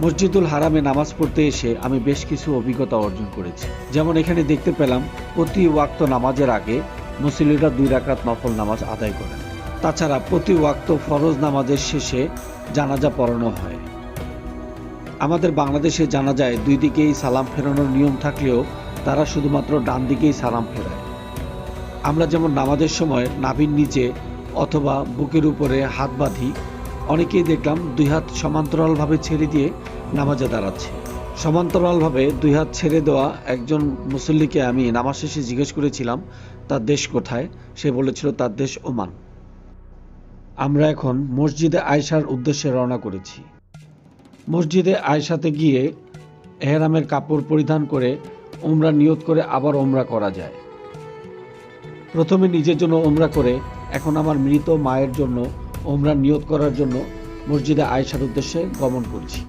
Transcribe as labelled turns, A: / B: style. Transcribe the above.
A: মসজিদুল হারামে নামাজ পড়তে এসে আমি বেশ কিছু অভিজ্ঞতা অর্জন করেছি। যেমন এখানে দেখতে পেলাম প্রতি ওয়াক্ত নামাজের আগে মুসল্লিরা 2 রাকাত নফল নামাজ আদায় করেন। তাছাড়া প্রতি ওয়াক্ত ফরজ নামাজের শেষে জানাজা পড়ানো হয়। আমাদের বাংলাদেশে জানাজায় 2 দিকেই সালাম ফেরানোর নিয়ম থাকলেও তারা শুধুমাত্র ডান দিকেই সালাম ফেরায়। আমরা যেমন নামাজের সময় নাভির নিচে অথবা বুকের উপরে হাত বাঁধি, অনেকেই দেখলাম 2 হাত সমান্তরালভাবে ছেড়ে দিয়ে নামাজে দাঁড়াচ্ছে। সমান্তরালভাবে 2 হাত ছেড়ে দেওয়া একজন মুসল্লিকে আমি নামাজ শেষে জিজ্ঞেস করেছিলাম তার দেশ কোথায়। সে বলেছিল তার দেশ ওমান। আমরা এখন মসজিদে আয়েশার উদ্দেশ্যে রওনা করেছি। মসজিদে আয়েশাতে গিয়ে এহরামের কাপড় পরিধান করে উমরা নিয়ত করে আবার উমরা করা যায়। প্রথমে নিজের জন্য উমরা করে এখন আমার মৃত মায়ের জন্য উমরা নিয়ত করার জন্য মসজিদে আয়েশার উদ্দেশ্যে গমন করছি।